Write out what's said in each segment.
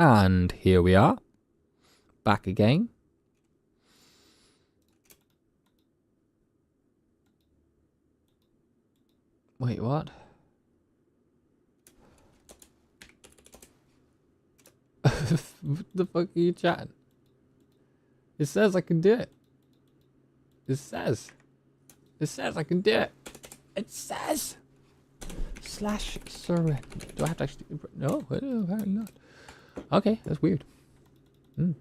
And here we are, back again. Wait, what? What the fuck are you chatting? It says I can do it. It says I can do it. It says slash surrender. Do I have to actually? No, apparently not. Okay, that's weird. I'm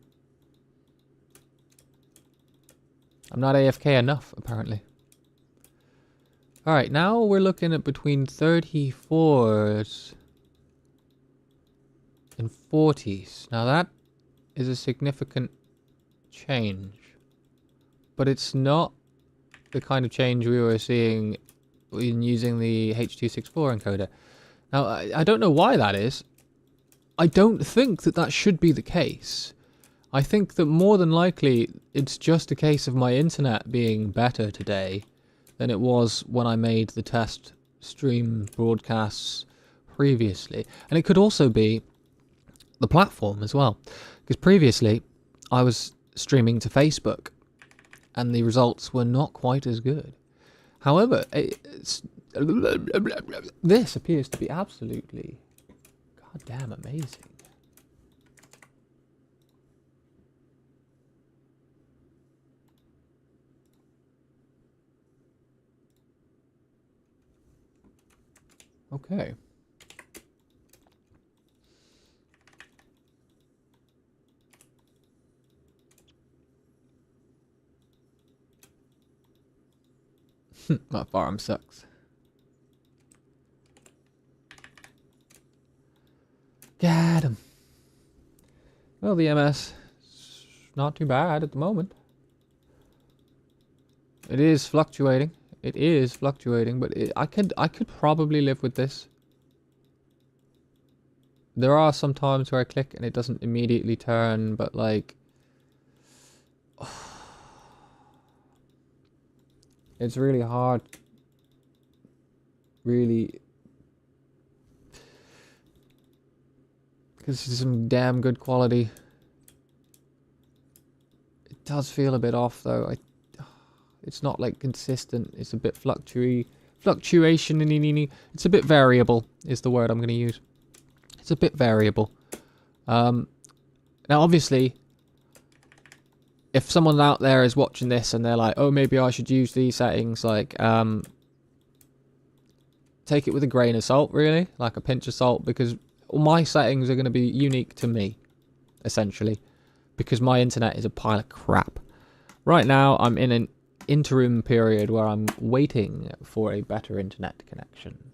not AFK enough, apparently. Alright, now we're looking at between 34s and 40s. Now that is a significant change. But it's not the kind of change we were seeing in using the H.264 encoder. Now, I don't know why that is. I don't think that that should be the case. I think that more than likely it's just a case of my internet being better today than it was when I made the test stream broadcasts previously. And it could also be the platform as well. Because previously I was streaming to Facebook and the results were not quite as good. However, this appears to be absolutely goddamn amazing. Okay. My farm sucks. Got him. Well, the MS is not too bad at the moment. It is fluctuating. It is fluctuating, but I could probably live with this. There are some times where I click and it doesn't immediately turn, but like it's really hard. Really, because it's some damn good quality. It does feel a bit off though. It's not like consistent. It's a bit fluctuation. It's a bit variable is the word I'm going to use. It's a bit variable. Now obviously, if someone out there is watching this and they're like, oh, maybe I should use these settings, like, take it with a grain of salt, really, like a pinch of salt, because my settings are going to be unique to me, essentially, because my internet is a pile of crap. Right now, I'm in an interim period where I'm waiting for a better internet connection.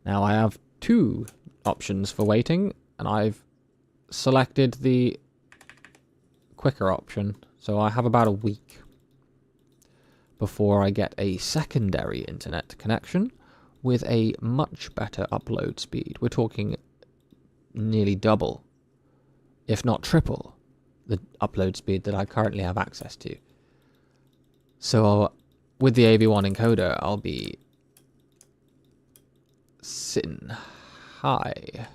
Now, I have two options for waiting, and I've selected the quicker option, so I have about a week before I get a secondary internet connection with a much better upload speed. We're talking nearly double, if not triple, the upload speed that I currently have access to. So with the AV1 encoder, I'll be sitting high.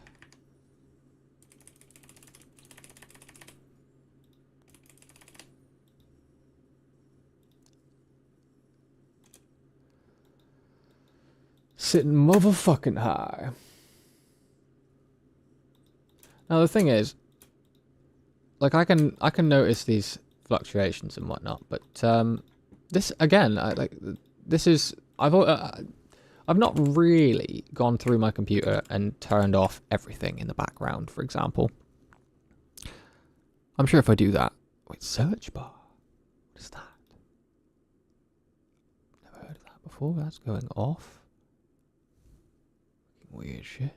Sitting motherfucking high. Now the thing is, like I can notice these fluctuations and whatnot, but this again, I've not really gone through my computer and turned off everything in the background, for example. I'm sure if I do that, wait, search bar, what is that? Never heard of that before. That's going off. Weird shit.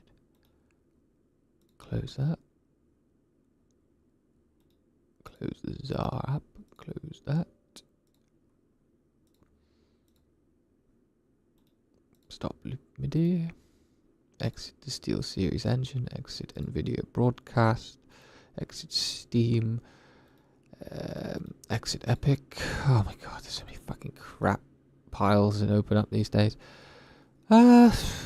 Close that. Close the ZAR app. Close that. Stop loop MIDI. Exit the SteelSeries engine. Exit NVIDIA broadcast. Exit Steam. Exit Epic. Oh my god, there's so many fucking crap piles and open up these days.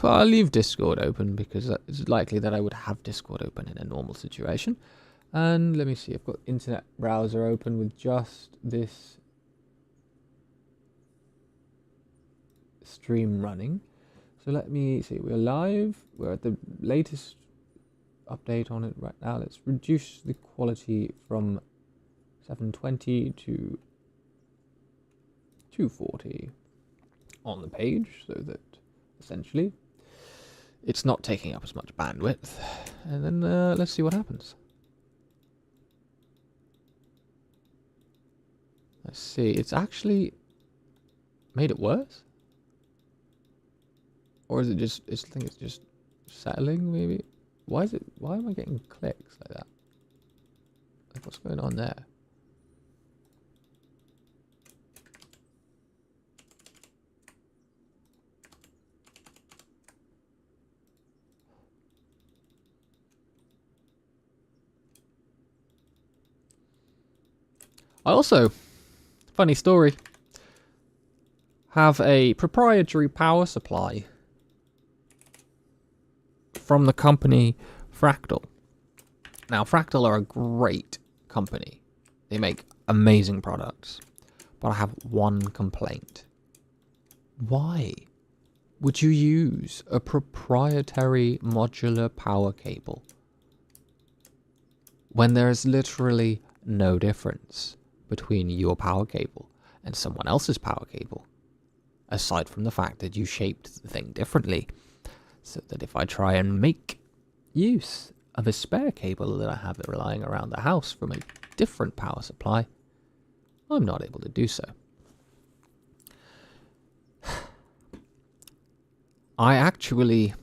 I'll leave Discord open because it's likely that I would have Discord open in a normal situation. And let me see, I've got internet browser open with just this stream running. So let me see, we're live, we're at the latest update on it right now. Let's reduce the quality from 720 to 240 on the page so that essentially it's not taking up as much bandwidth. And then let's see what happens. Let's see, it's actually made it worse? Or is it just, I think it's just settling maybe? Why am I getting clicks like that? Like, what's going on there? I also, funny story, have a proprietary power supply from the company Fractal. Now, Fractal are a great company. They make amazing products. But I have one complaint. Why would you use a proprietary modular power cable when there's literally no difference between your power cable and someone else's power cable, aside from the fact that you shaped the thing differently, so that if I try and make use of a spare cable that I have lying around the house from a different power supply, I'm not able to do so. I actually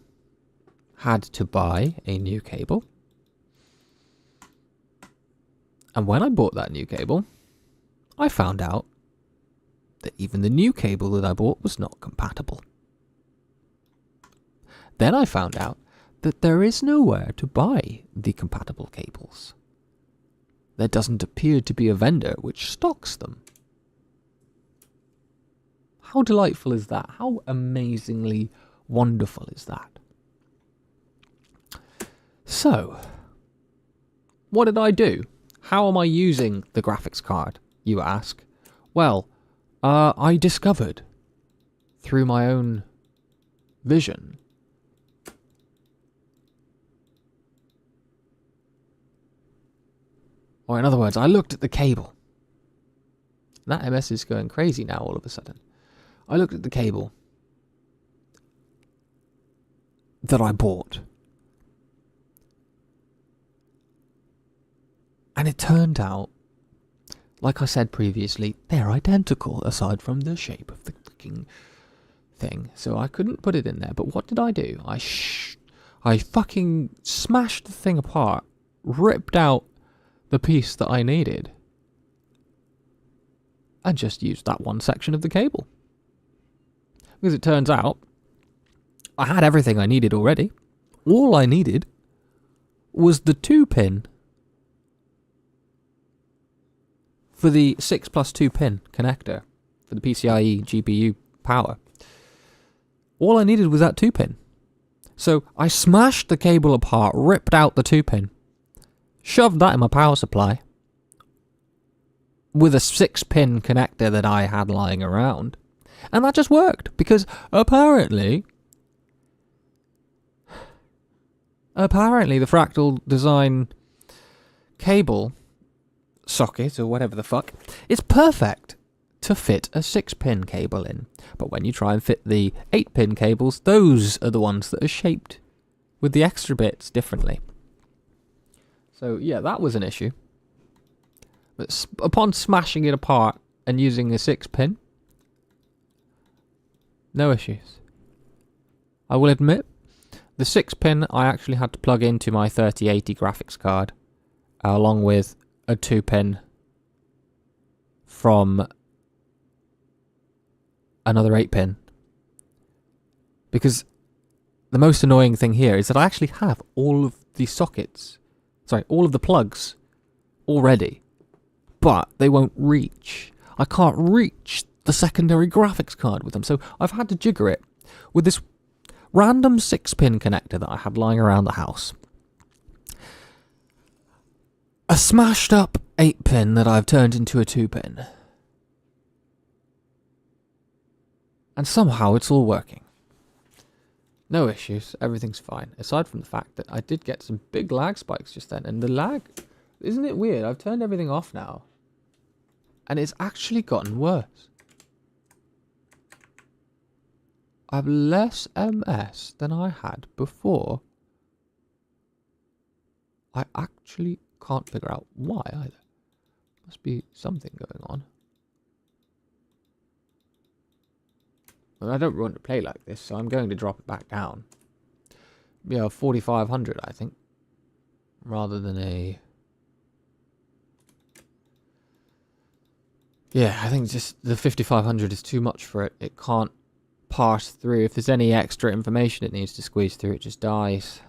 had to buy a new cable. And when I bought that new cable, I found out that even the new cable that I bought was not compatible. Then I found out that there is nowhere to buy the compatible cables. There doesn't appear to be a vendor which stocks them. How delightful is that? How amazingly wonderful is that? So, what did I do? How am I using the graphics card, you ask? Well, I discovered through my own vision or in other words, I looked at the cable. That MS is going crazy now all of a sudden. I looked at the cable that I bought. And it turned out, like I said previously, they're identical aside from the shape of the freaking thing. So I couldn't put it in there. But what did I do? I fucking smashed the thing apart, ripped out the piece that I needed, and just used that one section of the cable. Because it turns out, I had everything I needed already. All I needed was the 2-pin for the 6+2 pin connector for the PCIe GPU power. All I needed was that 2-pin. So I smashed the cable apart, ripped out the 2-pin, shoved that in my power supply with a 6-pin connector that I had lying around. And that just worked, because apparently the Fractal Design cable socket, or whatever the fuck, is perfect to fit a 6-pin cable in. But when you try and fit the 8-pin cables, those are the ones that are shaped with the extra bits differently. So yeah, that was an issue. But upon smashing it apart and using a 6-pin, no issues. I will admit, the 6-pin I actually had to plug into my 3080 graphics card, along with a 2-pin from another 8-pin. Because the most annoying thing here is that I actually have all of the sockets, all of the plugs already, but they won't reach. I can't reach the secondary graphics card with them, so I've had to jigger it with this random 6-pin connector that I had lying around the house. A smashed up 8-pin that I've turned into a 2-pin. And somehow it's all working. No issues, everything's fine. Aside from the fact that I did get some big lag spikes just then. And the lag, isn't it weird? I've turned everything off now. And it's actually gotten worse. I have less MS than I had before. I actually can't figure out why either. Must be something going on. Well, I don't want to play like this, so I'm going to drop it back down. Yeah, 4500, I think. Rather than a... Yeah, I think just the 5500 is too much for it. It can't pass through. If there's any extra information it needs to squeeze through, it just dies.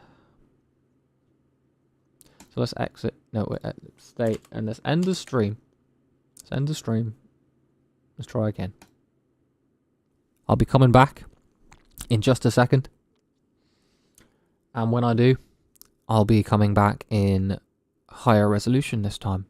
So let's exit. No, let's stay. And let's end the stream. Let's end the stream. Let's try again. I'll be coming back in just a second. And when I do, I'll be coming back in higher resolution this time.